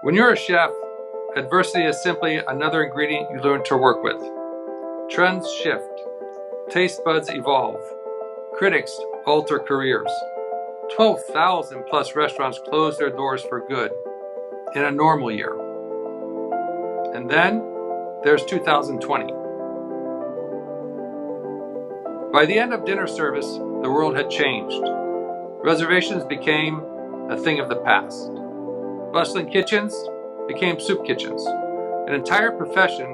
When you're a chef, adversity is simply another ingredient you learn to work with. Trends shift, taste buds evolve, critics alter careers. 12,000 plus restaurants close their doors for good in a normal year. And then there's 2020. By the end of dinner service, the world had changed. Reservations became a thing of the past. Bustling kitchens became soup kitchens, an entire profession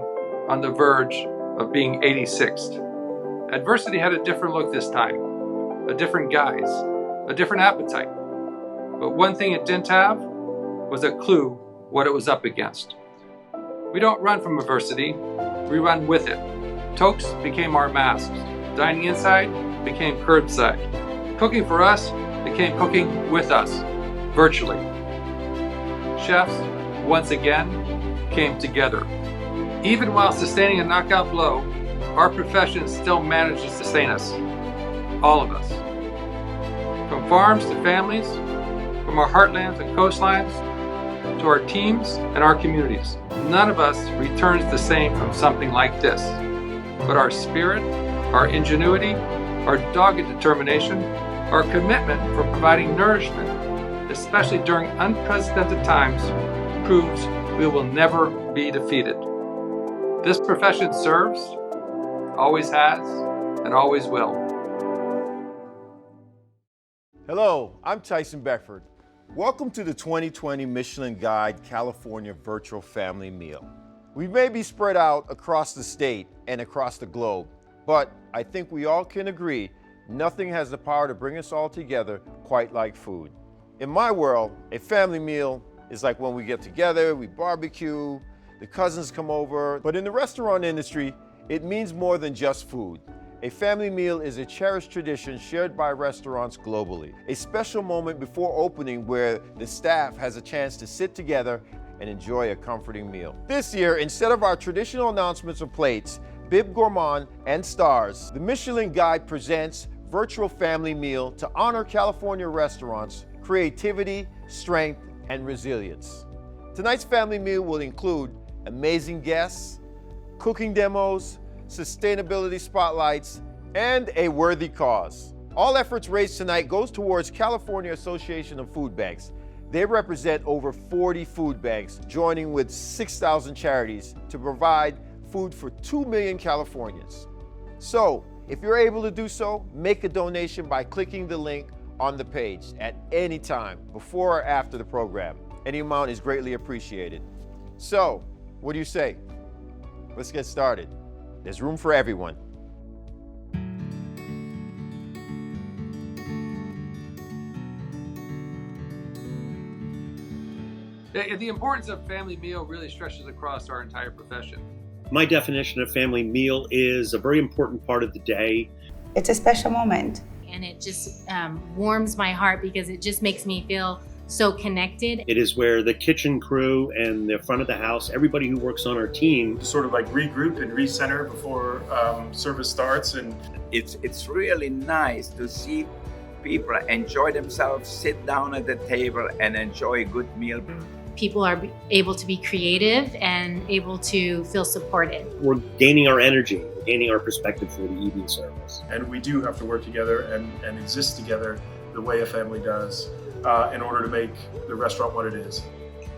on the verge of being 86th. Adversity had a different look this time, a different guise, a different appetite. But one thing it didn't have was a clue what it was up against. We don't run from adversity, we run with it. Toques became our masks. Dining inside became curbside. Cooking for us became cooking with us, virtually. Chefs, once again, came together. Even while sustaining a knockout blow, our profession still managed to sustain us. All of us. From farms to families, from our heartlands and coastlines, to our teams and our communities. None of us returns the same from something like this. But our spirit, our ingenuity, our dogged determination, our commitment for providing nourishment, especially during unprecedented times, proves we will never be defeated. This profession serves, always has, and always will. Hello, I'm Tyson Beckford. Welcome to the 2020 Michelin Guide California Virtual Family Meal. We may be spread out across the state and across the globe, but I think we all can agree nothing has the power to bring us all together quite like food. In my world, a family meal is like when we get together, we barbecue, the cousins come over. But in the restaurant industry, it means more than just food. A family meal is a cherished tradition shared by restaurants globally. A special moment before opening where the staff has a chance to sit together and enjoy a comforting meal. This year, instead of our traditional announcements of plates, Bib Gourmand and stars, the Michelin Guide presents Virtual Family Meal to honor California restaurants' creativity, strength, and resilience. Tonight's family meal will include amazing guests, cooking demos, sustainability spotlights, and a worthy cause. All efforts raised tonight goes towards California Association of Food Banks. They represent over 40 food banks, joining with 6,000 charities to provide food for 2 million Californians. So, if you're able to do so, make a donation by clicking the link on the page at any time, before or after the program. Any amount is greatly appreciated. So, what do you say? Let's get started. There's room for everyone. The importance of family meal really stretches across our entire profession. My definition of family meal is a very important part of the day. It's a special moment. And it just warms my heart because it just makes me feel so connected. It is where the kitchen crew and the front of the house, everybody who works on our team, sort of like regroup and recenter before service starts. And it's really nice to see people enjoy themselves, sit down at the table and enjoy a good meal. People are able to be creative and able to feel supported. We're gaining our energy, gaining our perspective for the evening service. And we do have to work together and exist together the way a family does in order to make the restaurant what it is.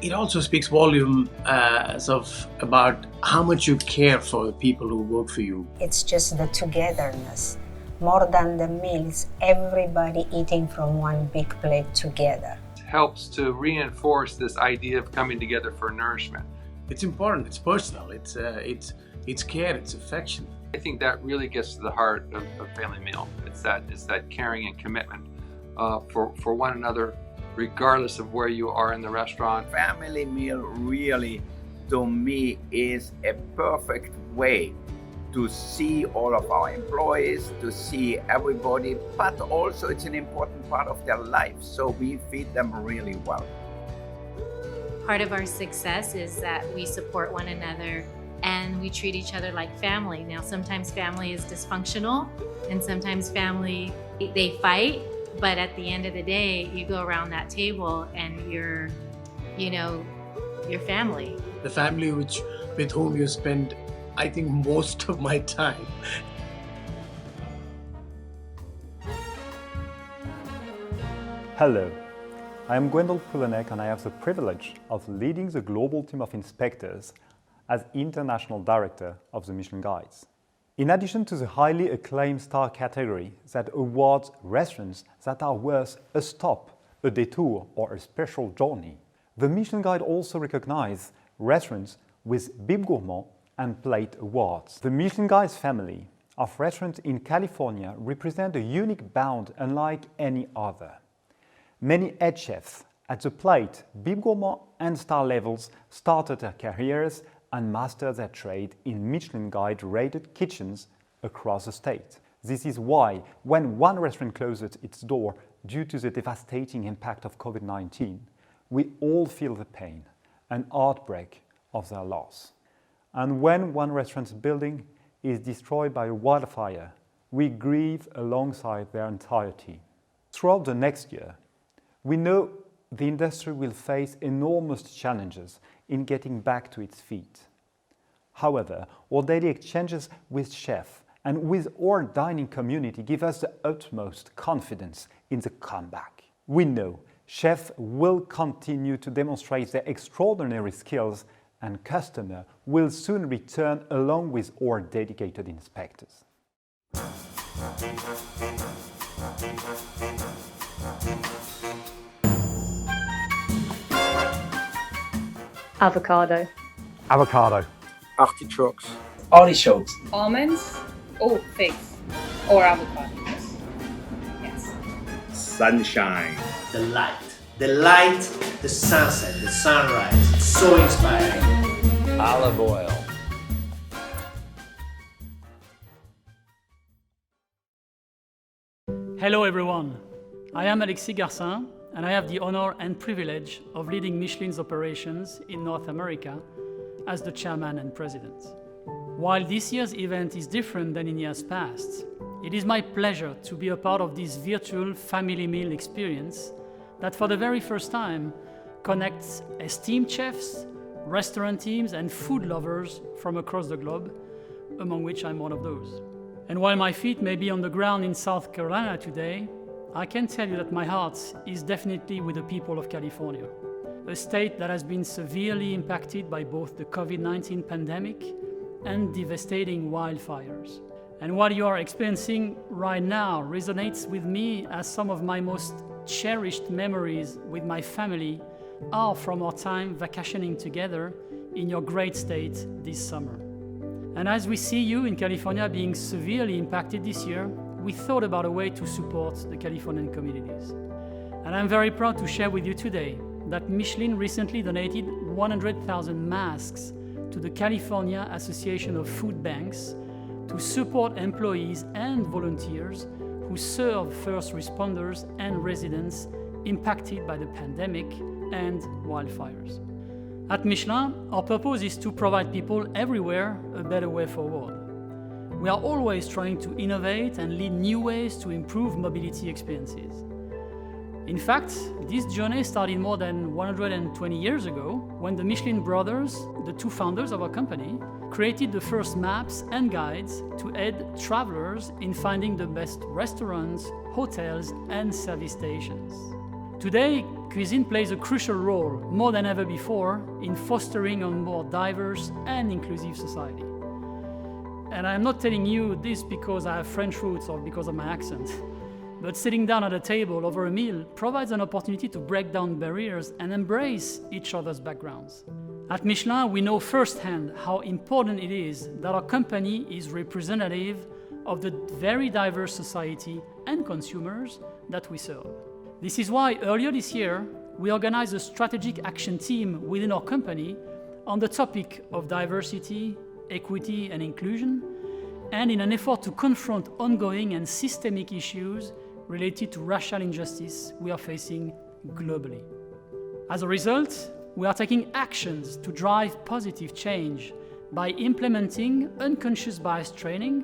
It also speaks volume about how much you care for the people who work for you. It's just the togetherness. More than the meals, everybody eating from one big plate together. Helps to reinforce this idea of coming together for nourishment. It's important, it's personal, it's care, it's affection. I think that really gets to the heart of family meal. It's that caring and commitment for one another, regardless of where you are in the restaurant. Family meal really, to me, is a perfect way to see all of our employees, to see everybody, but also it's an important part of their life, so we feed them really well. Part of our success is that we support one another and we treat each other like family. Now, sometimes family is dysfunctional and sometimes family, they fight, but at the end of the day, you go around that table and you're, your family. The family with whom you spend, I think, most of my time. Hello, I am Gwendolyn Poulenec and I have the privilege of leading the global team of inspectors as International Director of the Michelin Guides. In addition to the highly acclaimed star category that awards restaurants that are worth a stop, a detour or a special journey, the Michelin Guide also recognizes restaurants with Bib Gourmand and Plate Awards. The Michelin Guides family of restaurants in California represent a unique bond unlike any other. Many head chefs at the Plate, Bib Gourmand and star levels started their careers and mastered their trade in Michelin Guide rated kitchens across the state. This is why when one restaurant closes its door due to the devastating impact of COVID-19, we all feel the pain and heartbreak of their loss. And when one restaurant's building is destroyed by a wildfire, we grieve alongside their entire team. Throughout the next year, we know the industry will face enormous challenges in getting back to its feet. However, our daily exchanges with chefs and with our dining community give us the utmost confidence in the comeback. We know chefs will continue to demonstrate their extraordinary skills and customers will soon return along with our dedicated inspectors. Avocado. Avocado. Artichokes. Artichokes. Almonds. Oh, figs. Or avocado. Yes. Sunshine. The light. The light, the sunset, the sunrise. It's so inspiring. Olive oil. Hello everyone. I am Alexis Garcin and I have the honor and privilege of leading Michelin's operations in North America as the chairman and president. While this year's event is different than in years past, it is my pleasure to be a part of this virtual family meal experience that for the very first time connects esteemed chefs, restaurant teams and food lovers from across the globe, among which I'm one of those. And while my feet may be on the ground in South Carolina today, I can tell you that my heart is definitely with the people of California, a state that has been severely impacted by both the COVID-19 pandemic and devastating wildfires. And what you are experiencing right now resonates with me, as some of my most cherished memories with my family are from our time vacationing together in your great state this summer. And as we see you in California being severely impacted this year, we thought about a way to support the Californian communities. And I'm very proud to share with you today that Michelin recently donated 100,000 masks to the California Association of Food Banks to support employees and volunteers who serve first responders and residents impacted by the pandemic and wildfires. At Michelin, our purpose is to provide people everywhere a better way forward. We are always trying to innovate and lead new ways to improve mobility experiences. In fact, this journey started more than 120 years ago when the Michelin brothers, the two founders of our company, created the first maps and guides to aid travelers in finding the best restaurants, hotels, and service stations. Today, cuisine plays a crucial role, more than ever before, in fostering a more diverse and inclusive society. And I'm not telling you this because I have French roots or because of my accent, but sitting down at a table over a meal provides an opportunity to break down barriers and embrace each other's backgrounds. At Michelin, we know firsthand how important it is that our company is representative of the very diverse society and consumers that we serve. This is why earlier this year, we organized a strategic action team within our company on the topic of diversity, equity and inclusion, and in an effort to confront ongoing and systemic issues related to racial injustice we are facing globally. As a result, we are taking actions to drive positive change by implementing unconscious bias training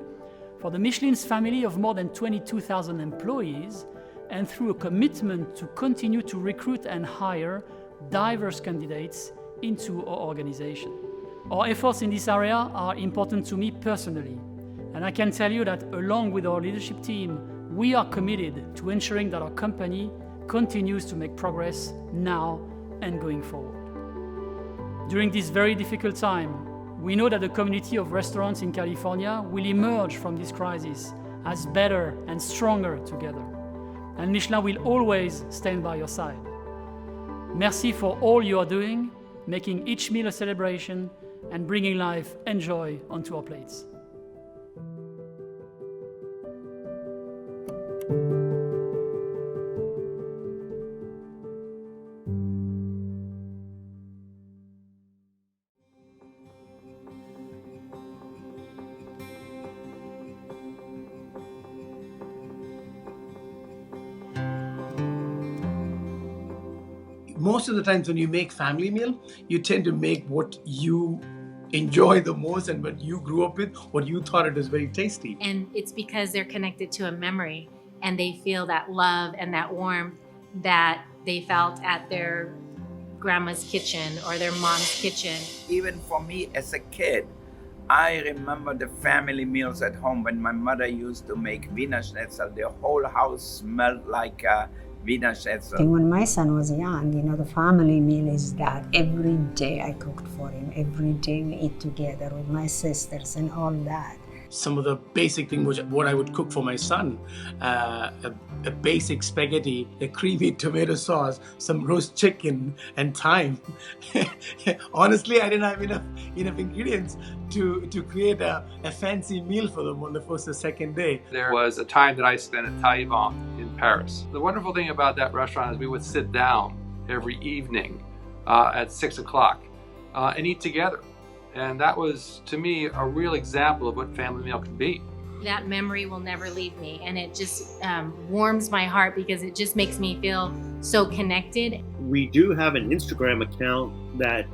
for the Michelin's family of more than 22,000 employees, and through a commitment to continue to recruit and hire diverse candidates into our organization. Our efforts in this area are important to me personally, and I can tell you that along with our leadership team, we are committed to ensuring that our company continues to make progress now and going forward. During this very difficult time, we know that the community of restaurants in California will emerge from this crisis as better and stronger together. And Michelin will always stand by your side. Merci for all you are doing, making each meal a celebration and bringing life and joy onto our plates. Most of the times when you make family meal, you tend to make what you enjoy the most and what you grew up with, what you thought it was very tasty. And it's because they're connected to a memory and they feel that love and that warmth that they felt at their grandma's kitchen or their mom's kitchen. Even for me as a kid, I remember the family meals at home when my mother used to make Wiener Schnitzel. The whole house smelled like Wiener Schnitzel. And when my son was young, the family meal is that every day I cooked for him. Every day we eat together with my sisters and all that. Some of the basic things which what I would cook for my son, a basic spaghetti, a creamy tomato sauce, some roast chicken and thyme. Honestly, I didn't have enough ingredients to create a fancy meal for them on the first or second day. There was a time that I spent at Taïwan in Paris. The wonderful thing about that restaurant is we would sit down every evening at 6 o'clock and eat together. And that was, to me, a real example of what family meal can be. That memory will never leave me, and it just warms my heart because it just makes me feel so connected. We do have an Instagram account that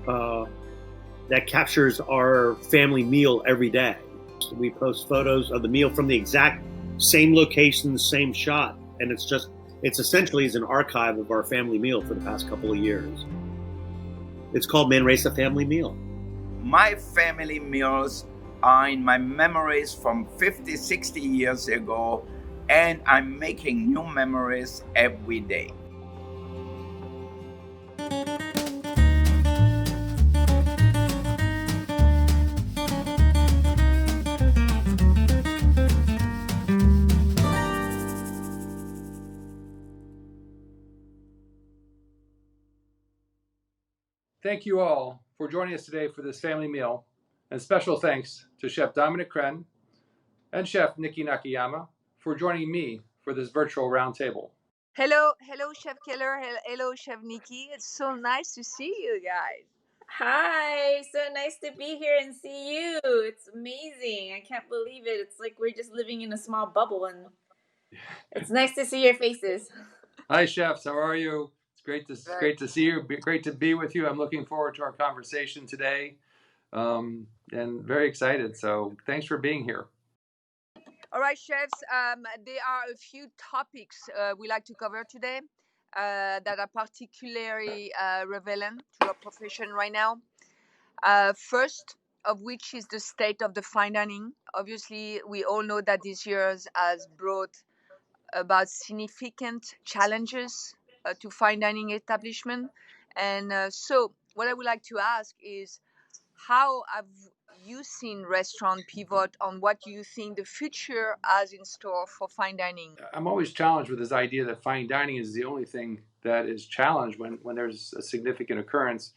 that captures our family meal every day. So we post photos of the meal from the exact same location, same shot, and it's essentially an archive of our family meal for the past couple of years. It's called Manresa Family Meal. My family meals are in my memories from 50, 60 years ago, and I'm making new memories every day. Thank you all for joining us today for this family meal, and special thanks to Chef Dominic Kren and Chef Nikki Nakayama for joining me for this virtual roundtable. Hello, Chef Keller. Hello, Chef Nikki. It's so nice to see you guys. Hi, so nice to be here and see you. It's amazing. I can't believe it. It's like we're just living in a small bubble, and it's nice to see your faces. Hi, chefs. How are you? Great to see you. Great to be with you. I'm looking forward to our conversation today, and very excited. So thanks for being here. All right, chefs. There are a few topics we like to cover today that are particularly relevant to our profession right now. First of which is the state of the fine dining. Obviously, we all know that this year has brought about significant challenges to fine dining establishment. And so what I would like to ask is, how have you seen restaurant pivot on what you think the future has in store for fine dining? I'm always challenged with this idea that fine dining is the only thing that is challenged when there's a significant occurrence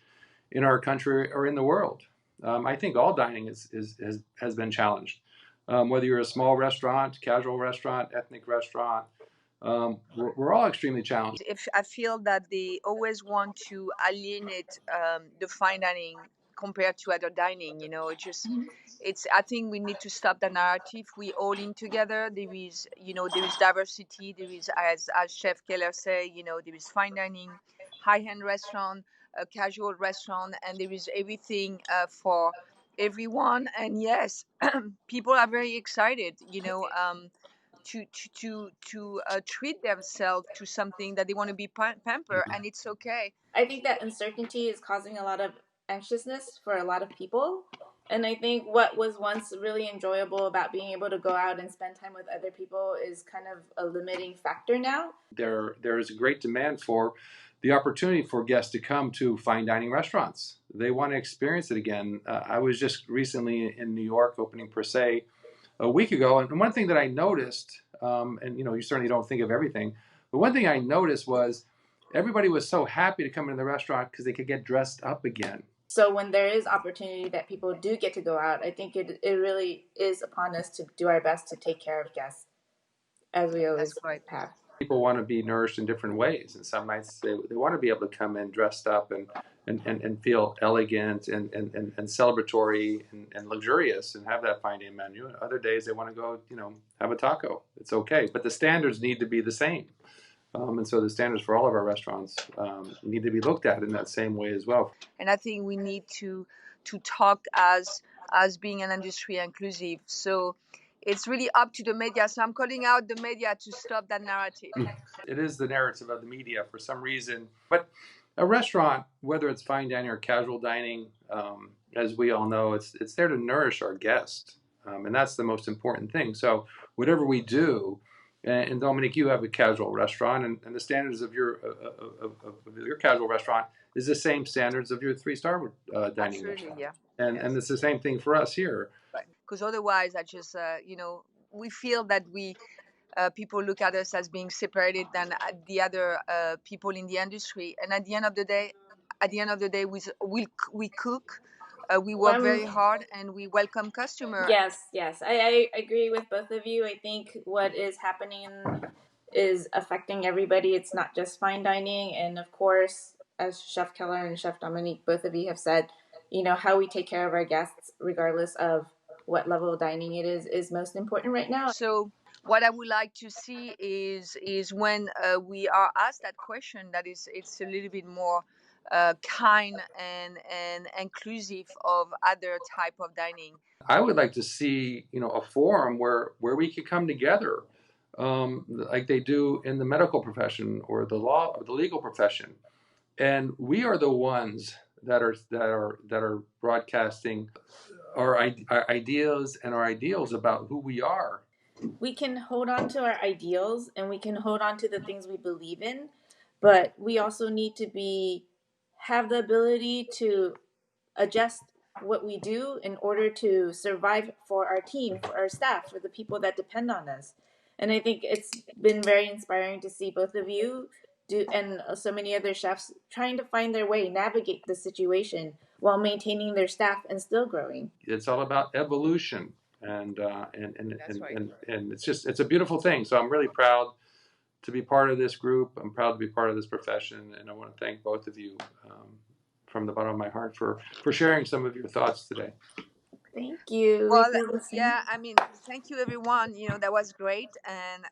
in our country or in the world. I think all dining has been challenged. Whether you're a small restaurant, casual restaurant, ethnic restaurant, we're all extremely challenged. If I feel that they always want to alienate the fine dining compared to other dining, I think we need to stop the narrative. We all in together. There is diversity. There is, as Chef Keller say, there is fine dining, high-end restaurant, a casual restaurant, and there is everything for everyone. And yes, people are very excited, to treat themselves to something that they want to be pampered, and it's okay. I think that uncertainty is causing a lot of anxiousness for a lot of people. And I think what was once really enjoyable about being able to go out and spend time with other people is kind of a limiting factor now. There is a great demand for the opportunity for guests to come to fine dining restaurants. They want to experience it again. I was just recently in New York opening per se a week ago, and one thing that I noticed, and you certainly don't think of everything, but one thing I noticed was everybody was so happy to come into the restaurant because they could get dressed up again. So when there is opportunity that people do get to go out, I think it really is upon us to do our best to take care of guests, as we always have. People want to be nourished in different ways, and some nights they want to be able to come in dressed up and feel elegant and celebratory and luxurious and have that fine dining menu. Other days they want to go, have a taco. It's okay, but the standards need to be the same. And so the standards for all of our restaurants need to be looked at in that same way as well. And I think we need to talk as being an industry inclusive. So it's really up to the media. So I'm calling out the media to stop that narrative. It is the narrative of the media for some reason. But a restaurant, whether it's fine dining or casual dining, as we all know, it's there to nourish our guests. And that's the most important thing. So whatever we do, and Dominique, you have a casual restaurant, and the standards of your casual restaurant is the same standards of your 3-star dining restaurant. Yeah. And it's the same thing for us here. Because otherwise, I just we feel that people look at us as being separated than the other people in the industry. And at the end of the day, we cook. We work very hard and we welcome customers. Yes. I agree with both of you. I think what is happening is affecting everybody. It's not just fine dining. And of course, as Chef Keller and Chef Dominique, both of you have said, how we take care of our guests, regardless of what level of dining it is most important right now. So what I would like to see is when we are asked that question, that it's a little bit more kind and inclusive of other type of dining. I would like to see, a forum where we could come together, like they do in the medical profession or the law or the legal profession, and we are the ones that are broadcasting our ideas and our ideals about who we are. We can hold on to our ideals and we can hold on to the things we believe in, but we also need to have the ability to adjust what we do in order to survive for our team, for our staff, for the people that depend on us. And I think it's been very inspiring to see both of you and so many other chefs trying to find their way, navigate the situation while maintaining their staff and still growing. It's all about evolution, and it's a beautiful thing. So I'm really proud to be part of this group. I'm proud to be part of this profession, and I want to thank both of you from the bottom of my heart for sharing some of your thoughts today. Thank you. Well, yeah, thank you everyone. That was great, and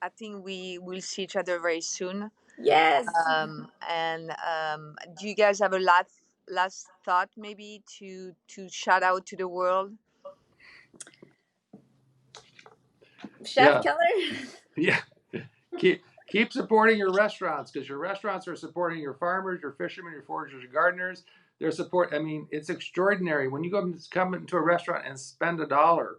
I think we will see each other very soon. Yes. Do you guys have a last thought, maybe to shout out to the world? Chef Keller? Yeah. Keep supporting your restaurants, because your restaurants are supporting your farmers, your fishermen, your foragers, your gardeners. Their support, it's extraordinary. When you come into a restaurant and spend $1,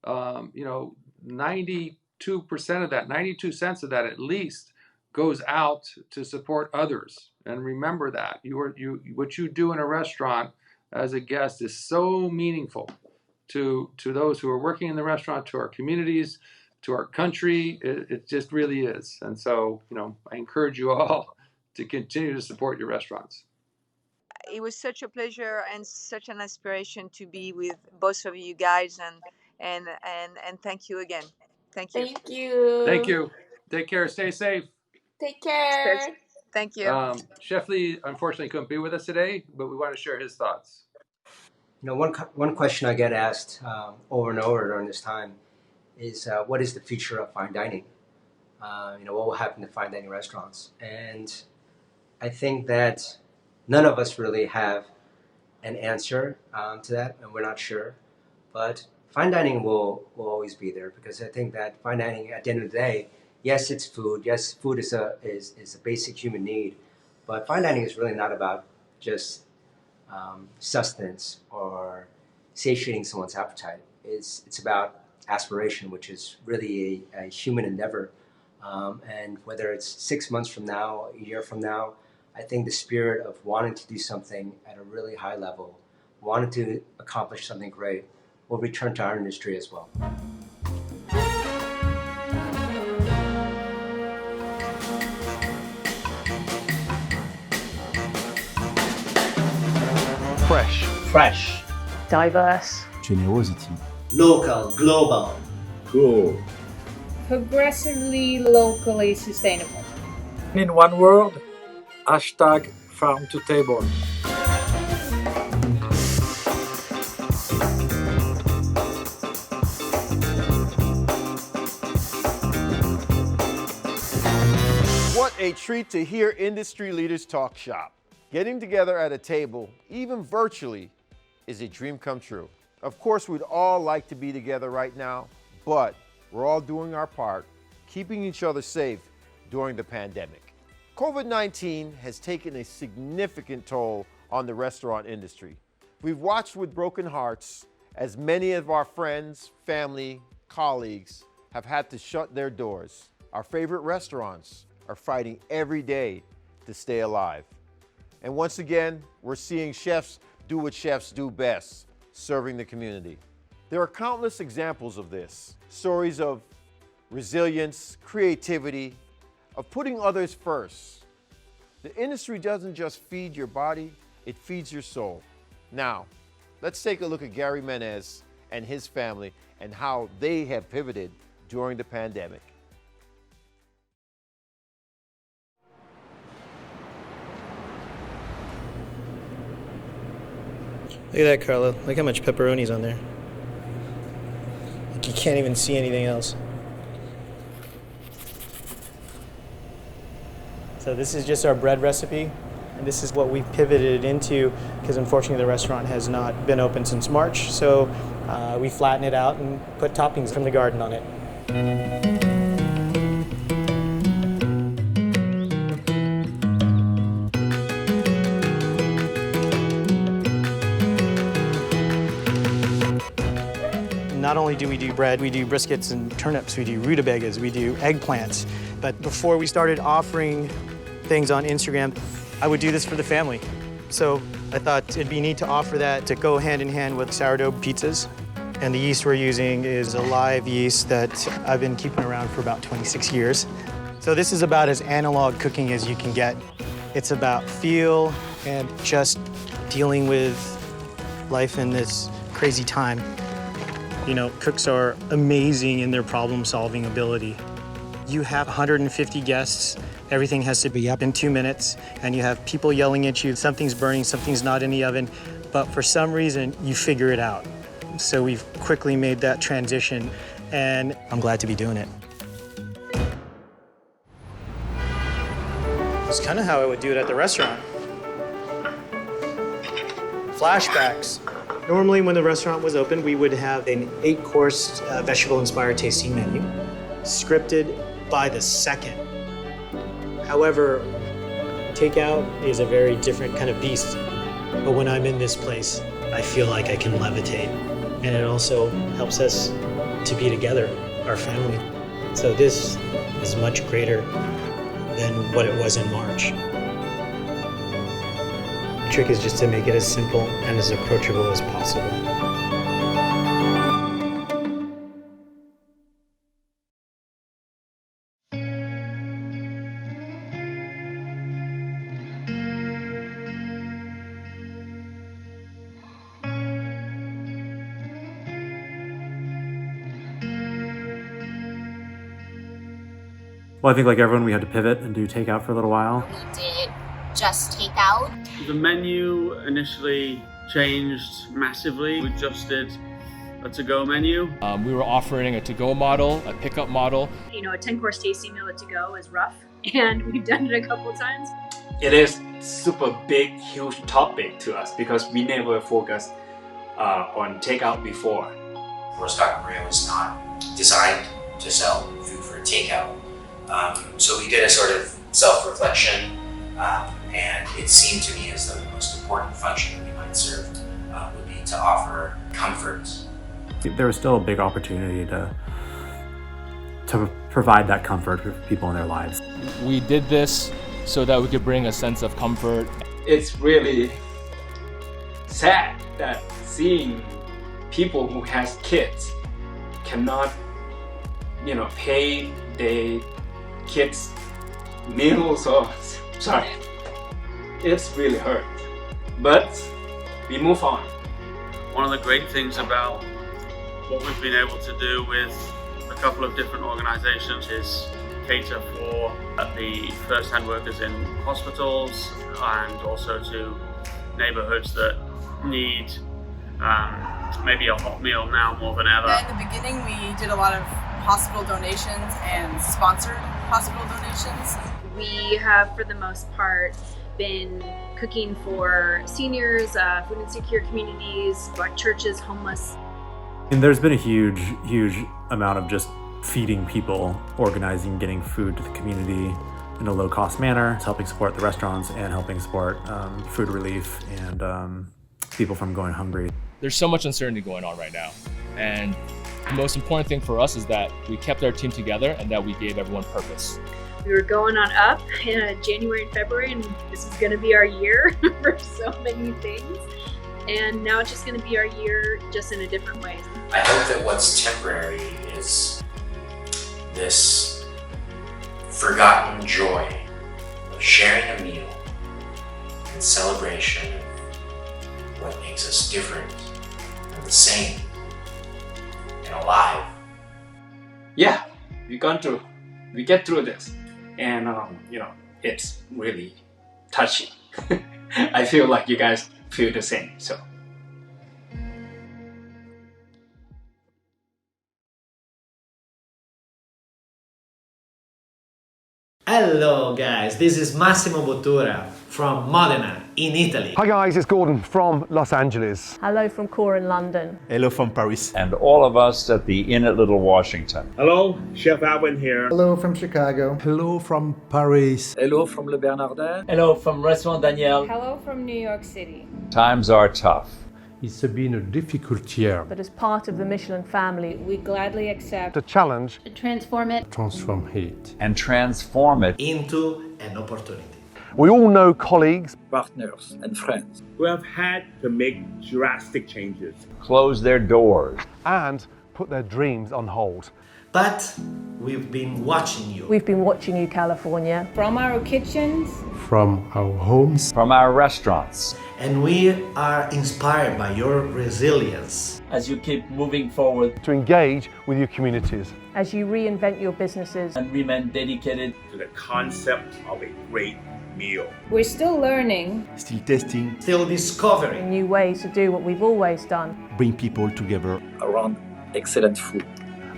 92% of that, 92 cents of that at least, goes out to support others. And remember that what you do in a restaurant as a guest is so meaningful to those who are working in the restaurant, to our communities, to our country. It just really is. And so, I encourage you all to continue to support your restaurants. It was such a pleasure and such an inspiration to be with both of you guys, and thank you again. Thank you. Thank you. Thank you. Take care. Stay safe. Take care. Thank you. Chef Lee unfortunately couldn't be with us today, but we want to share his thoughts. One question I get asked over and over during this time is what is the future of fine dining? What will happen to fine dining restaurants? And I think that none of us really have an answer to that, and we're not sure. But fine dining will always be there, because I think that fine dining, at the end of the day, yes, it's food. Yes, food is a basic human need, but fine dining is really not about just sustenance or satiating someone's appetite. It's about aspiration, which is really a human endeavor. And whether it's 6 months from now, a year from now, I think the spirit of wanting to do something at a really high level, wanting to accomplish something great, will return to our industry as well. Fresh. Fresh. Diverse. Generosity. Local, global. Cool. Progressively locally sustainable. In one word, hashtag farm to table. What a treat to hear industry leaders talk shop. Getting together at a table, even virtually, is a dream come true. Of course, we'd all like to be together right now, but we're all doing our part, keeping each other safe during the pandemic. COVID-19 has taken a significant toll on the restaurant industry. We've watched with broken hearts as many of our friends, family, colleagues have had to shut their doors. Our favorite restaurants are fighting every day to stay alive. And once again, we're seeing chefs do what chefs do best, serving the community. There are countless examples of this, stories of resilience, creativity, of putting others first. The industry doesn't just feed your body, it feeds your soul. Now, let's take a look at Gary Menez and his family and how they have pivoted during the pandemic. Look at that, Carla. Look how much pepperoni's on there. Like you can't even see anything else. So this is just our bread recipe, and this is what we've pivoted into, because unfortunately the restaurant has not been open since March. So we flatten it out and put toppings from the garden on it. Not only do we do bread, we do briskets and turnips, we do rutabagas, we do eggplants. But before we started offering things on Instagram, I would do this for the family. So I thought it'd be neat to offer that to go hand in hand with sourdough pizzas. And the yeast we're using is a live yeast that I've been keeping around for about 26 years. So this is about as analog cooking as you can get. It's about feel and just dealing with life in this crazy time. You know, cooks are amazing in their problem-solving ability. You have 150 guests, everything has to be up in 2 minutes, and you have people yelling at you, something's burning, something's not in the oven, but for some reason, you figure it out. So we've quickly made that transition, and I'm glad to be doing it. It's kind of how I would do it at the restaurant. Flashbacks. Normally when the restaurant was open, we would have an 8-course vegetable-inspired tasting menu, scripted by the second. However, takeout is a very different kind of beast. But when I'm in this place, I feel like I can levitate. And it also helps us to be together, our family. So this is much greater than what it was in March. The trick is just to make it as simple and as approachable as possible. Well, I think like everyone, we had to pivot and do takeout for a little while. We did just takeout. The menu initially changed massively. We just did a to-go menu. We were offering a to-go model, a pickup model. You know, a 10-course tasting meal at to-go is rough, and we've done it a couple times. It is super big, huge topic to us because we never focused on takeout before. Rostock Maria was not designed to sell food for takeout. So we did a sort of self-reflection, and it seemed to me as though the most important function that we might serve would be to offer comfort. There was still a big opportunity to provide that comfort for people in their lives. We did this so that we could bring a sense of comfort. It's really sad that seeing people who has kids cannot, pay their kids meals or sorry. It's really hurt, but we move on. One of the great things about what we've been able to do with a couple of different organizations is cater for the first-hand workers in hospitals and also to neighborhoods that need maybe a hot meal now more than ever. In the beginning, we did a lot of hospital donations and sponsored hospital donations. We have, for the most part, been cooking for seniors, food insecure communities, Black churches, homeless. And there's been a huge amount of just feeding people, organizing, getting food to the community in a low-cost manner. It's helping support the restaurants and helping support food relief and people from going hungry. There's so much uncertainty going on right now. And the most important thing for us is that we kept our team together and that we gave everyone purpose. We were going on up in January and February, and this is going to be our year for so many things. And now it's just going to be our year, just in a different way. I hope that what's temporary is this forgotten joy of sharing a meal in celebration of what makes us different and the same and alive. Yeah, we get through this, and it's really touching. I feel like you guys feel the same. So. Hello guys, this is Massimo Bottura from Modena in Italy. Hi guys, it's Gordon from Los Angeles. Hello from Core in London. Hello from Paris. And all of us at the Inn at Little Washington. Hello, Chef Alvin here. Hello from Chicago. Hello from Paris. Hello from Le Bernardin. Hello from Restaurant Daniel. Hello from New York City. Times are tough. It's been a difficult year. But as part of the Michelin family, we gladly accept the challenge to transform it, transform it, and transform it into an opportunity. We all know colleagues, partners, and friends who have had to make drastic changes, close their doors, and put their dreams on hold. But we've been watching you. We've been watching you, California. From our kitchens, from our homes, from our restaurants. And we are inspired by your resilience. As you keep moving forward. To engage with your communities. As you reinvent your businesses. And remain dedicated to the concept of a great meal. We're still learning. Still testing. Still discovering. New ways to do what we've always done. Bring people together around excellent food.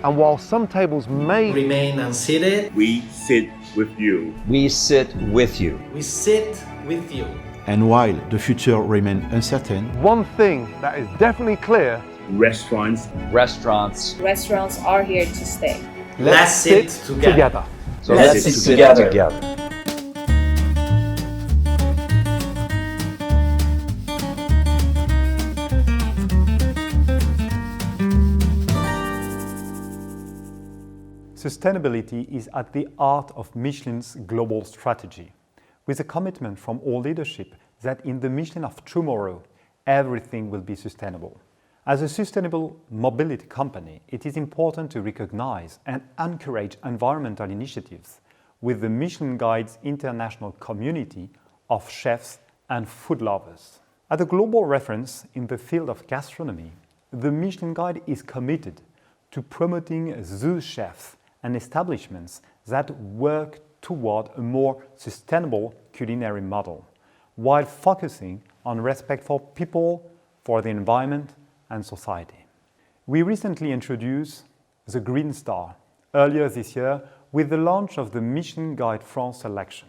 And while some tables may remain unseated, we sit with you. We sit with you. We sit with you. And while the future remains uncertain, one thing that is definitely clear: restaurants are here to stay. Let's sit together. So let's sit together. Sustainability is at the heart of Michelin's global strategy, with a commitment from all leadership that in the Michelin of tomorrow, everything will be sustainable. As a sustainable mobility company, it is important to recognize and encourage environmental initiatives with the Michelin Guide's international community of chefs and food lovers. As a global reference in the field of gastronomy, the Michelin Guide is committed to promoting those chefs and establishments that work toward a more sustainable culinary model, while focusing on respect for people, for the environment, and society. We recently introduced the Green Star earlier this year with the launch of the Michelin Guide France selection,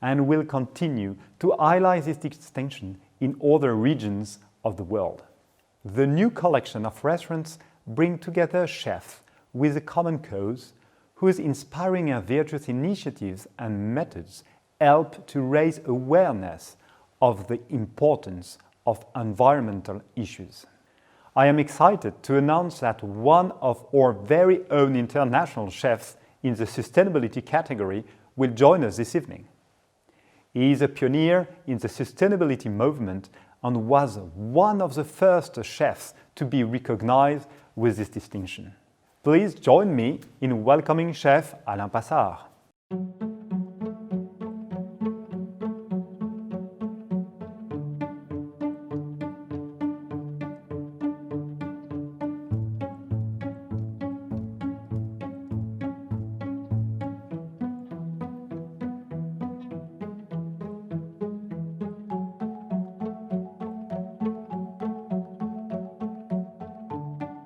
and will continue to highlight this distinction in other regions of the world. The new collection of restaurants bring together chefs with a common cause whose inspiring and virtuous initiatives and methods help to raise awareness of the importance of environmental issues. I am excited to announce that one of our very own international chefs in the sustainability category will join us this evening. He is a pioneer in the sustainability movement and was one of the first chefs to be recognized with this distinction. Please join me in welcoming Chef Alain Passard.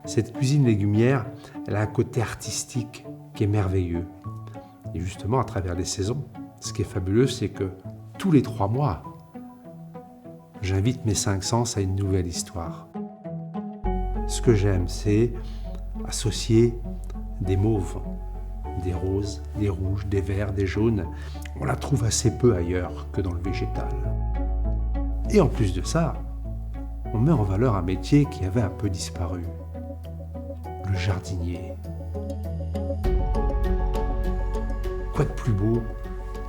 Cette cuisine légumière, elle a un côté artistique qui est merveilleux. Et justement, à travers les saisons, ce qui est fabuleux, c'est que tous les 3 mois, j'invite mes 5 sens à une nouvelle histoire. Ce que j'aime, c'est associer des mauves, des roses, des rouges, des verts, des jaunes. On la trouve assez peu ailleurs que dans le végétal. Et en plus de ça, on met en valeur un métier qui avait un peu disparu. Le jardinier. Quoi de plus beau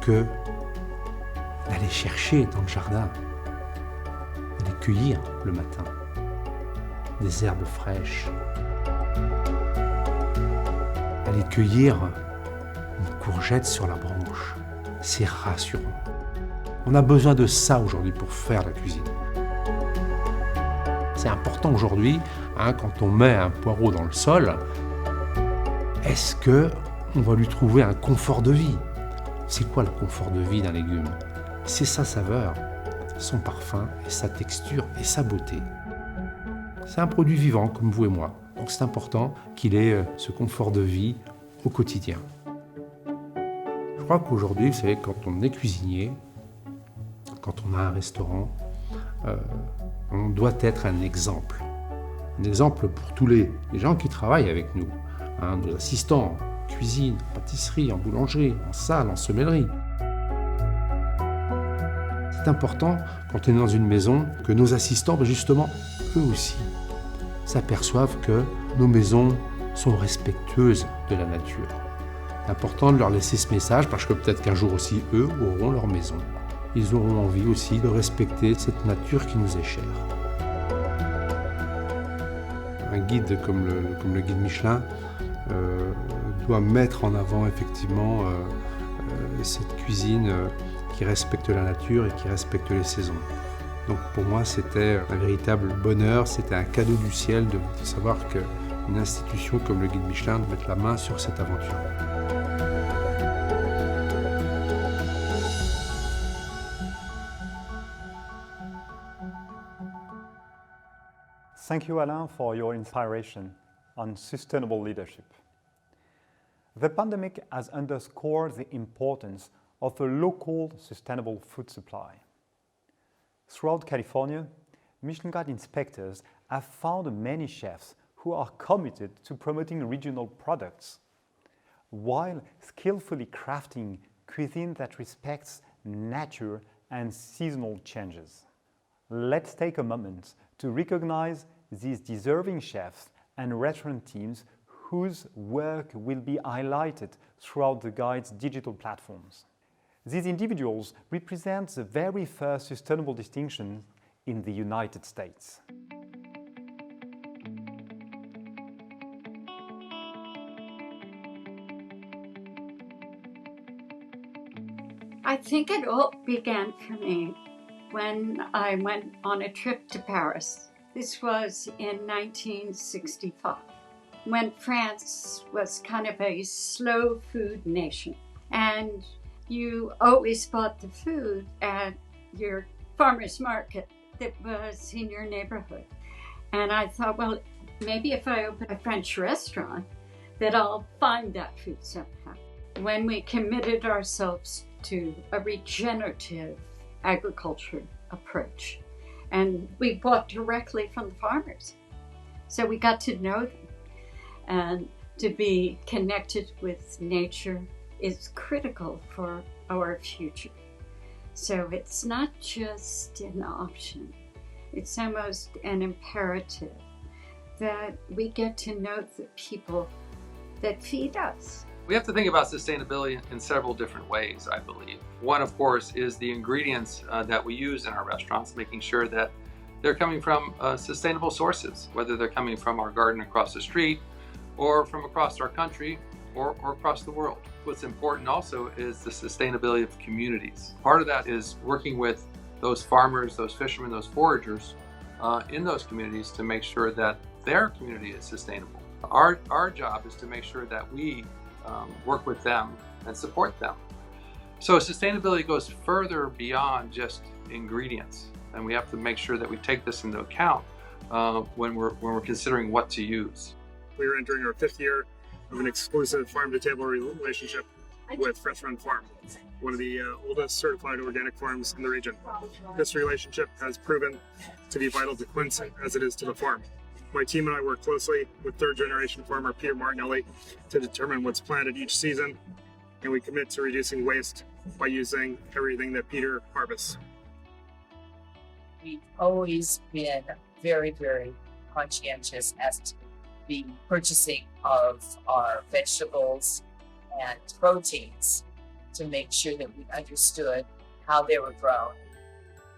que d'aller chercher dans le jardin, d'aller cueillir le matin des herbes fraîches, d'aller cueillir une courgette sur la branche. C'est rassurant. On a besoin de ça aujourd'hui pour faire la cuisine. C'est important aujourd'hui, quand on met un poireau dans le sol, est-ce qu'on va lui trouver un confort de vie? C'est quoi le confort de vie d'un légume? C'est sa saveur, son parfum, et sa texture et sa beauté. C'est un produit vivant comme vous et moi, donc c'est important qu'il ait ce confort de vie au quotidien. Je crois qu'aujourd'hui, vous savez, quand on est cuisinier, quand on a un restaurant, on doit être un exemple. Un exemple pour tous les gens qui travaillent avec nous, nos assistants en cuisine, en pâtisserie, en boulangerie, en salle, en sommellerie. C'est important quand on est dans une maison que nos assistants, justement, eux aussi, s'aperçoivent que nos maisons sont respectueuses de la nature. C'est important de leur laisser ce message parce que peut-être qu'un jour aussi, eux auront leur maison. Ils auront envie aussi de respecter cette nature qui nous est chère. Un guide comme le guide Michelin doit mettre en avant effectivement cette cuisine qui respecte la nature et qui respecte les saisons. Donc pour moi, c'était un véritable bonheur, c'était un cadeau du ciel de savoir qu'une institution comme le guide Michelin de mettre la main sur cette aventure. Thank you, Alain, for your inspiration on sustainable leadership. The pandemic has underscored the importance of a local sustainable food supply. Throughout California, Michelin Guide inspectors have found many chefs who are committed to promoting regional products, while skillfully crafting cuisine that respects nature and seasonal changes. Let's take a moment to recognize these deserving chefs and restaurant teams whose work will be highlighted throughout the guide's digital platforms. These individuals represent the very first sustainable distinction in the United States. I think it all began for me when I went on a trip to Paris. This was in 1965, when France was kind of a slow food nation. And you always bought the food at your farmer's market that was in your neighborhood. And I thought, well, maybe if I open a French restaurant, that I'll find that food somehow. When we committed ourselves to a regenerative agriculture approach, and we bought directly from the farmers. So we got to know them. And to be connected with nature is critical for our future. So it's not just an option, it's almost an imperative that we get to know the people that feed us. We have to think about sustainability in several different ways, I believe. One, of course, is the ingredients that we use in our restaurants, making sure that they're coming from sustainable sources, whether they're coming from our garden across the street or from across our country or across the world. What's important also is the sustainability of communities. Part of that is working with those farmers, those fishermen, those foragers in those communities to make sure that their community is sustainable. Our job is to make sure that we work with them and support them. So sustainability goes further beyond just ingredients, and we have to make sure that we take this into account when we're considering what to use. We are entering our 5th year of an exclusive farm-to-table relationship with Fresh Run Farm, one of the oldest certified organic farms in the region. This relationship has proven to be vital to Quincy as it is to the farm. My team and I work closely with third-generation farmer Peter Martinelli to determine what's planted each season, and we commit to reducing waste by using everything that Peter harvests. We've always been very, very conscientious as to the purchasing of our vegetables and proteins to make sure that we understood how they were grown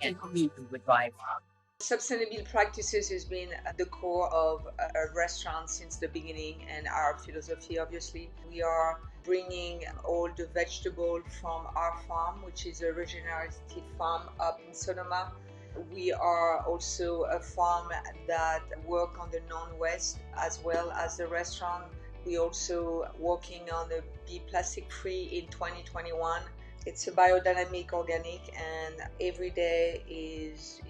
and who we would buy from. Sustainable practices has been at the core of our restaurant since the beginning, and our philosophy, obviously. We are bringing all the vegetables from our farm, which is a regenerative farm up in Sonoma. We are also a farm that work on the non-waste as well as the restaurant. We also working on a be plastic free in 2021. It's a biodynamic organic, and every day is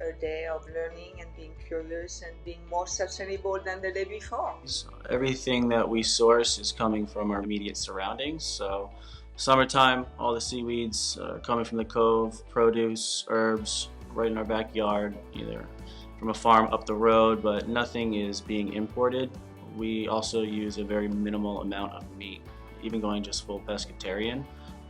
a day of learning and being curious and being more sustainable than the day before. So everything that we source is coming from our immediate surroundings. So summertime, all the seaweeds coming from the cove, produce, herbs, right in our backyard, either from a farm up the road, but nothing is being imported. We also use a very minimal amount of meat, even going just full pescatarian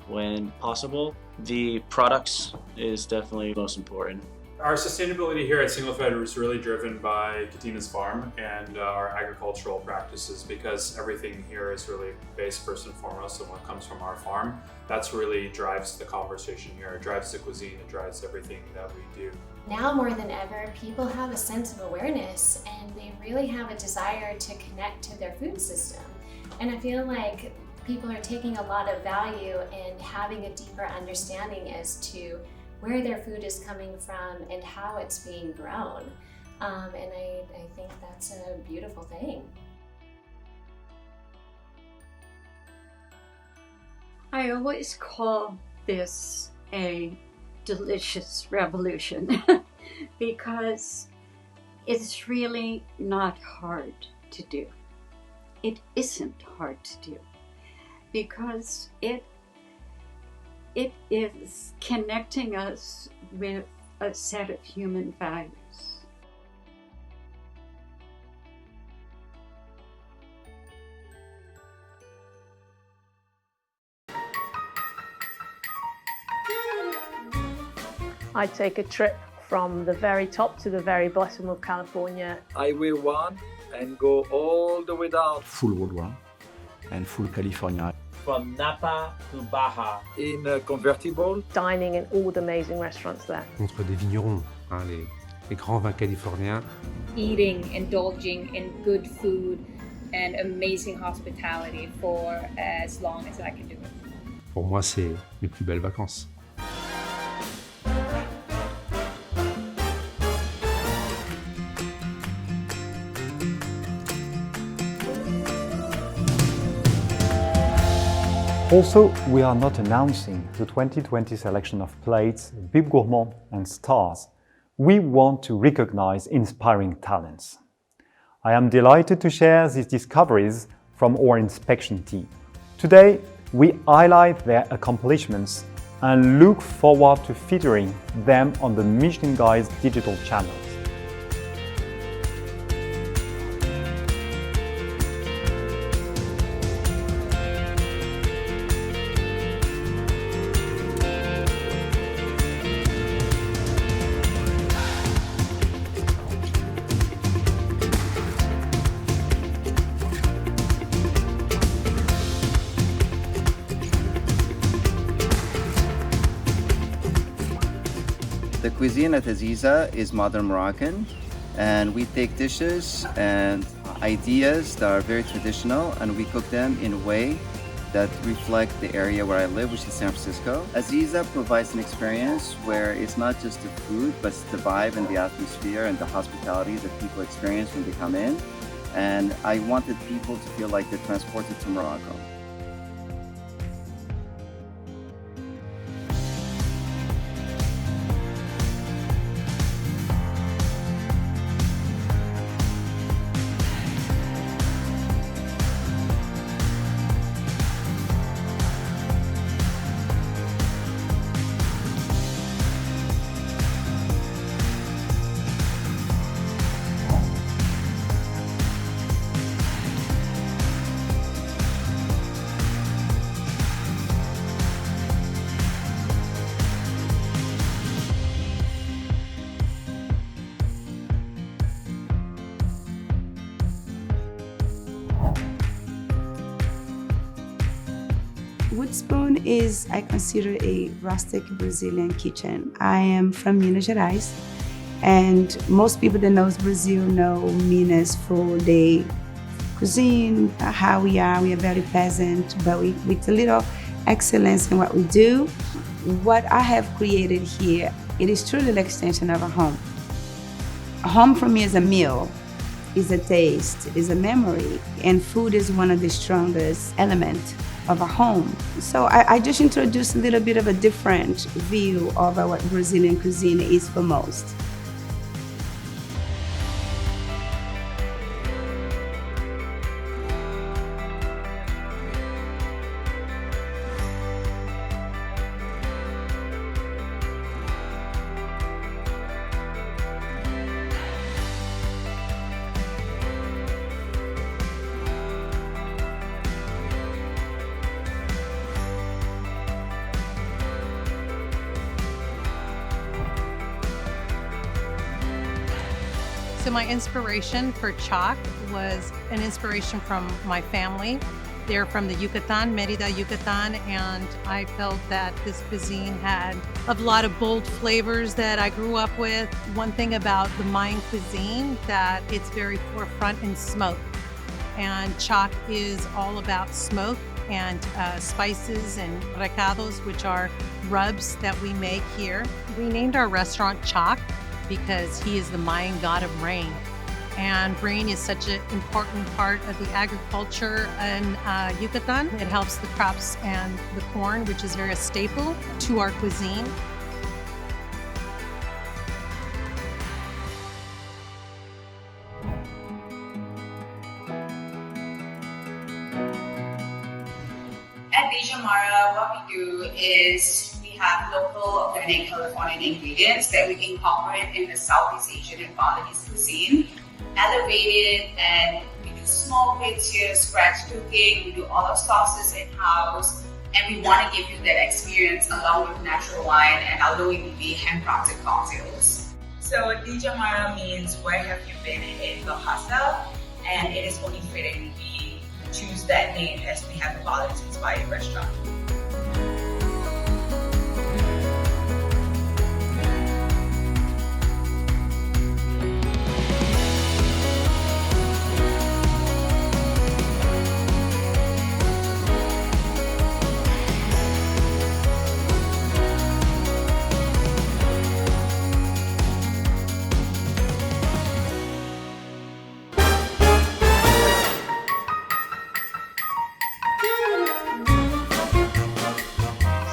when possible. The products is definitely most important. Our sustainability here at SingleFed is really driven by Katina's farm and our agricultural practices, because everything here is really based first and foremost on what comes from our farm. That's really drives the conversation here. It drives the cuisine, it drives everything that we do. Now more than ever, people have a sense of awareness and they really have a desire to connect to their food system. And I feel like people are taking a lot of value in having a deeper understanding as to where their food is coming from and how it's being grown. And I think that's a beautiful thing. I always call this a delicious revolution because it's really not hard to do. It isn't hard to do because it is connecting us with a set of human values. I take a trip from the very top to the very bottom of California. Highway 1 and go all the way down. Full Road 1 and full California. From Napa to Baja. In a convertible. Dining in all the amazing restaurants there. Contre des vignerons, les grands vins californiens. Eating, indulging in good food and amazing hospitality for as long as I can do it. Pour moi, c'est mes plus belles vacances. Also, we are not announcing the 2020 selection of plates, Bib Gourmand and stars. We want to recognize inspiring talents. I am delighted to share these discoveries from our inspection team. Today, we highlight their accomplishments and look forward to featuring them on the Michelin Guide's digital channels. The cuisine at Aziza is modern Moroccan, and we take dishes and ideas that are very traditional and we cook them in a way that reflect the area where I live, which is San Francisco. Aziza provides an experience where it's not just the food, but it's the vibe and the atmosphere and the hospitality that people experience when they come in. And I wanted people to feel like they're transported to Morocco. Woodspoon is, I consider, a rustic Brazilian kitchen. I am from Minas Gerais, and most people that knows Brazil know Minas for the cuisine, how we are very pleasant, but with a little excellence in what we do. What I have created here, it is truly an extension of a home. A home for me is a meal, is a taste, is a memory, and food is one of the strongest elements of a home. So I just introduced a little bit of a different view of what Brazilian cuisine is for most. So my inspiration for Choc was an inspiration from my family. They're from the Yucatan, Merida, Yucatan, and I felt that this cuisine had a lot of bold flavors that I grew up with. One thing about the Mayan cuisine, that it's very forefront in smoke. And Choc is all about smoke and spices and recados, which are rubs that we make here. We named our restaurant Choc because he is the Mayan god of rain. And rain is such an important part of the agriculture in Yucatan. It helps the crops and the corn, which is very a staple to our cuisine. At Deja Mara, what we do is we have local, organic, Californian ingredients that we incorporate in the Southeast Asian and Balinese cuisine, elevated, and we do small bits here, scratch cooking, we do all our sauces in-house, and we want to give you that experience along with natural wine and our low-ABV handcrafted cocktails. So Deja Mara means where have you been in Bahasa, and it is only fitting we choose that name as we have a Balinese-inspired restaurant.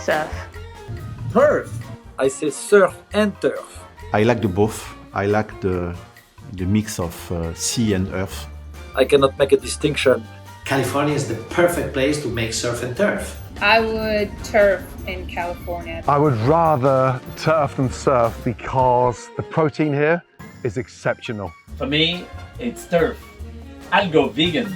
Surf. Turf. I say surf and turf. I like the both. I like the mix of sea and earth. I cannot make a distinction. California is the perfect place to make surf and turf. I would turf in California. I would rather turf than surf because the protein here is exceptional. For me, it's turf. I'll go vegan.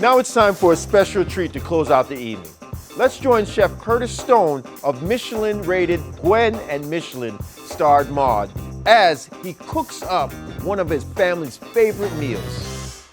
Now it's time for a special treat to close out the evening. Let's join Chef Curtis Stone of Michelin-rated Gwen and Michelin-starred Maud as he cooks up one of his family's favorite meals.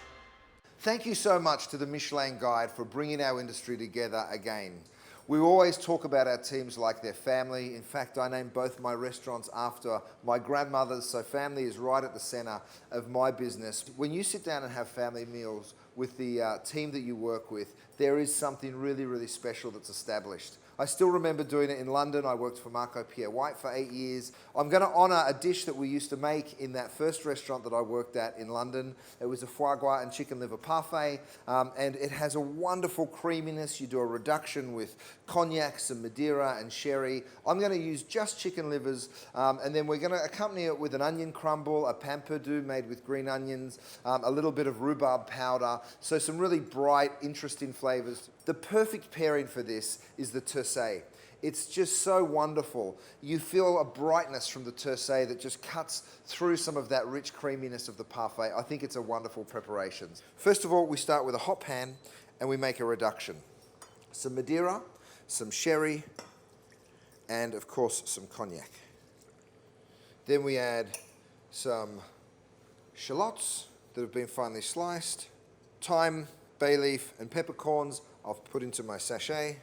Thank you so much to the Michelin Guide for bringing our industry together again. We always talk about our teams like their family. In fact, I named both my restaurants after my grandmothers, so family is right at the center of my business. When you sit down and have family meals with the team that you work with, there is something really, really special that's established. I still remember doing it in London. I worked for Marco Pierre White for 8 years. I'm going to honor a dish that we used to make in that first restaurant that I worked at in London. It was a foie gras and chicken liver parfait, and it has a wonderful creaminess. You do a reduction with cognac, some Madeira and sherry. I'm going to use just chicken livers, and then we're going to accompany it with an onion crumble, a pain perdu made with green onions, a little bit of rhubarb powder, so some really bright, interesting flavors. The perfect pairing for this is the tercet. It's just so wonderful. You feel a brightness from the tercet that just cuts through some of that rich creaminess of the parfait. I think it's a wonderful preparation. First of all, we start with a hot pan and we make a reduction. Some Madeira, some sherry, and of course some cognac. Then we add some shallots that have been finely sliced, thyme, bay leaf, and peppercorns I've put into my sachet,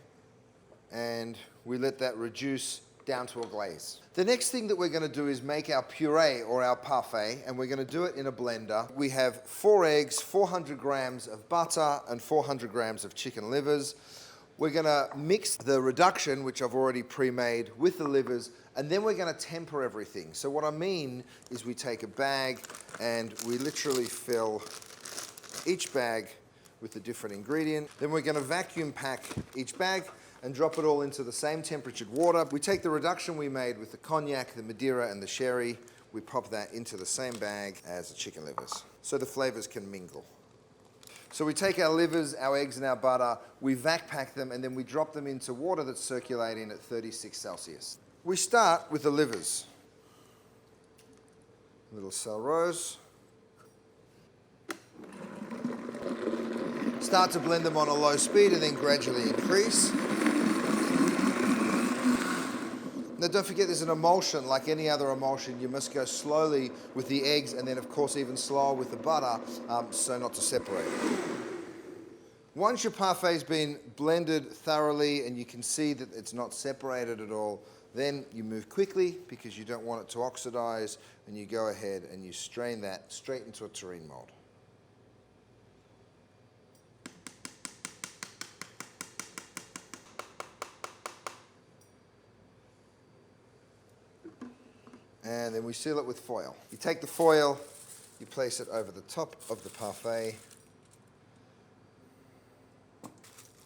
and we let that reduce down to a glaze. The next thing that we're going to do is make our puree or our parfait, and we're going to do it in a blender. We have 4 eggs, 400 grams of butter, and 400 grams of chicken livers. We're going to mix the reduction, which I've already pre-made, with the livers, and then we're going to temper everything. So what I mean is we take a bag and we literally fill each bag with a different ingredient. Then we're going to vacuum pack each bag and drop it all into the same temperatured water. We take the reduction we made with the cognac, the Madeira, and the sherry. We pop that into the same bag as the chicken livers so the flavors can mingle. So we take our livers, our eggs, and our butter, we vac pack them, and then we drop them into water that's circulating at 36 Celsius. We start with the livers. A little sal rose. Start to blend them on a low speed and then gradually increase. Now don't forget there's an emulsion. Like any other emulsion, you must go slowly with the eggs and then of course even slower with the butter so not to separate. Once your parfait's been blended thoroughly and you can see that it's not separated at all, then you move quickly because you don't want it to oxidize, and you go ahead and you strain that straight into a terrine mold. And then we seal it with foil. You take the foil, you place it over the top of the parfait,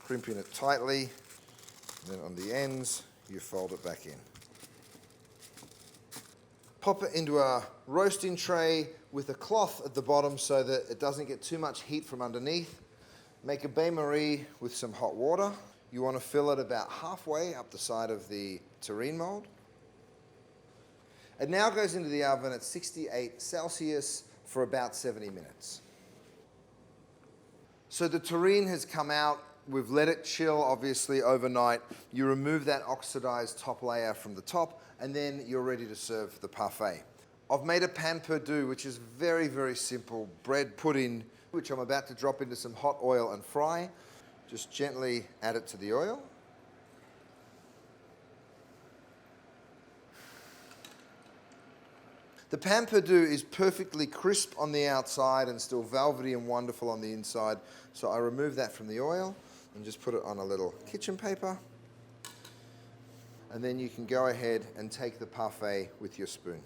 crimping it tightly, and then on the ends, you fold it back in. Pop it into a roasting tray with a cloth at the bottom so that it doesn't get too much heat from underneath. Make a bain-marie with some hot water. You want to fill it about halfway up the side of the terrine mold. It now goes into the oven at 68 Celsius for about 70 minutes. So the terrine has come out. We've let it chill, obviously, overnight. You remove that oxidized top layer from the top, and then you're ready to serve the parfait. I've made a pain perdu, which is very, very simple bread pudding, which I'm about to drop into some hot oil and fry. Just gently add it to the oil. The pain perdu is perfectly crisp on the outside and still velvety and wonderful on the inside. So I remove that from the oil and just put it on a little kitchen paper. And then you can go ahead and take the parfait with your spoon.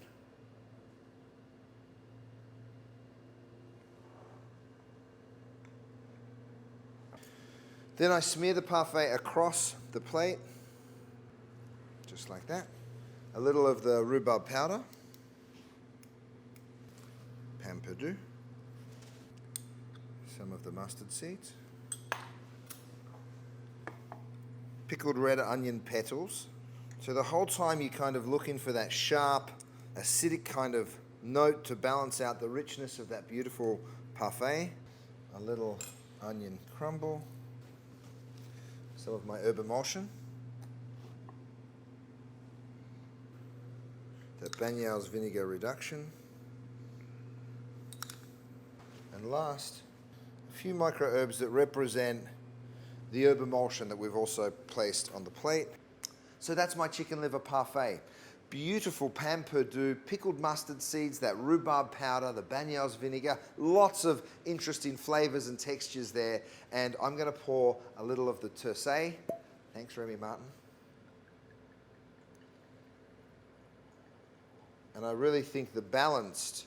Then I smear the parfait across the plate, just like that. A little of the rhubarb powder. Pain perdu, some of the mustard seeds, pickled red onion petals. So the whole time you're kind of looking for that sharp, acidic kind of note to balance out the richness of that beautiful parfait. A little onion crumble, some of my herb emulsion. the Banyau's vinegar reduction. And last, a few micro herbs that represent the herb emulsion that we've also placed on the plate. So that's my chicken liver parfait. Beautiful pan perdu, pickled mustard seeds, that rhubarb powder, the Banyau's vinegar, lots of interesting flavors and textures there. And I'm gonna pour a little of the tercet. Thanks, Remy Martin. And I really think the balanced,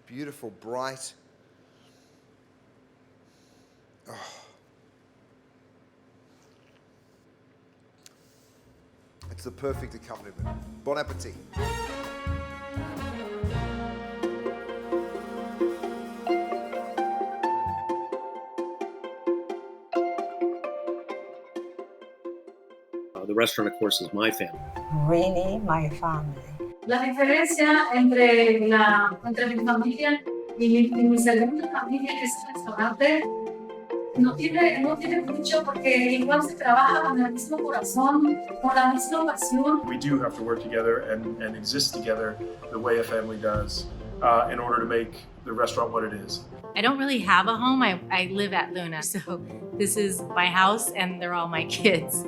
beautiful, bright, it's the perfect accompaniment. Bon appetit. The restaurant, of course, is my family. Really, my family. La diferencia entre mi familia y mi segunda familia, que es el restaurante, no tiene mucho porque igual se trabaja con el mismo corazón, con la misma pasión. We do have to work together and exist together the way a family does in order to make the restaurant what it is. I don't really have a home. I live at Luna, so this is my house and they're all my kids.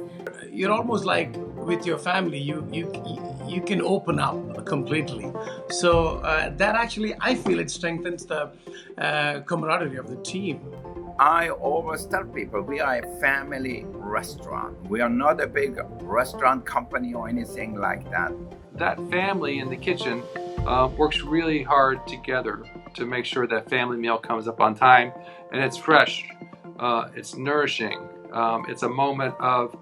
You're almost like with your family, you can open up completely. So that actually, I feel it strengthens the camaraderie of the team. I always tell people we are a family restaurant. We are not a big restaurant company or anything like that. That family in the kitchen works really hard together to make sure that family meal comes up on time and it's fresh, it's nourishing, it's a moment of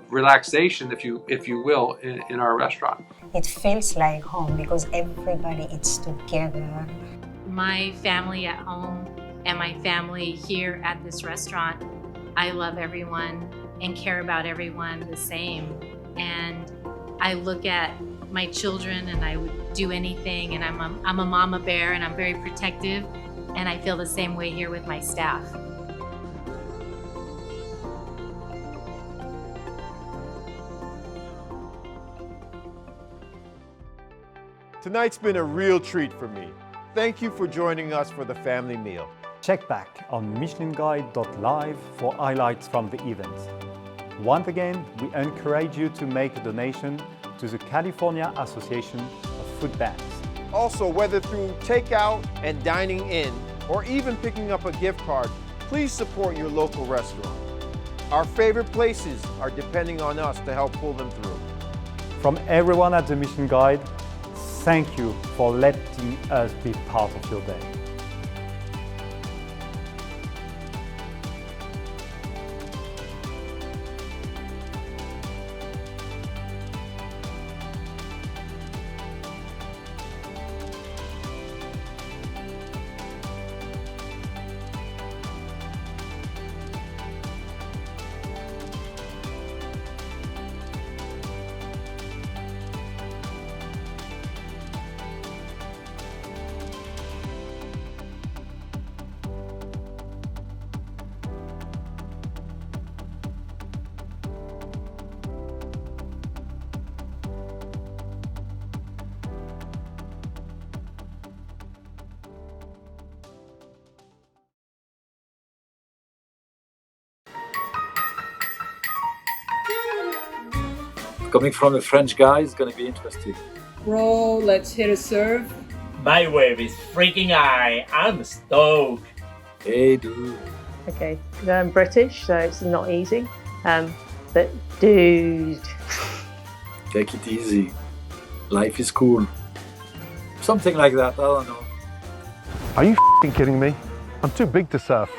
relaxation, if you will, in our restaurant. It feels like home because everybody eats together. My family at home and my family here at this restaurant, I love everyone and care about everyone the same. And I look at my children and I would do anything, and I'm a mama bear and I'm very protective, and I feel the same way here with my staff. Tonight's been a real treat for me. Thank you for joining us for the family meal. Check back on michelinguide.live for highlights from the event. Once again, we encourage you to make a donation to the California Association of Food Banks. Also, whether through takeout and dining in, or even picking up a gift card, please support your local restaurant. Our favorite places are depending on us to help pull them through. From everyone at the Michelin Guide, thank you for letting us be part of your day. Coming from a French guy is going to be interesting. Bro, let's hit a serve. My wave is freaking high. I'm stoked. Hey, dude. Okay, I'm British, so it's not easy. But dude. Take it easy. Life is cool. Something like that, I don't know. Are you kidding me? I'm too big to surf.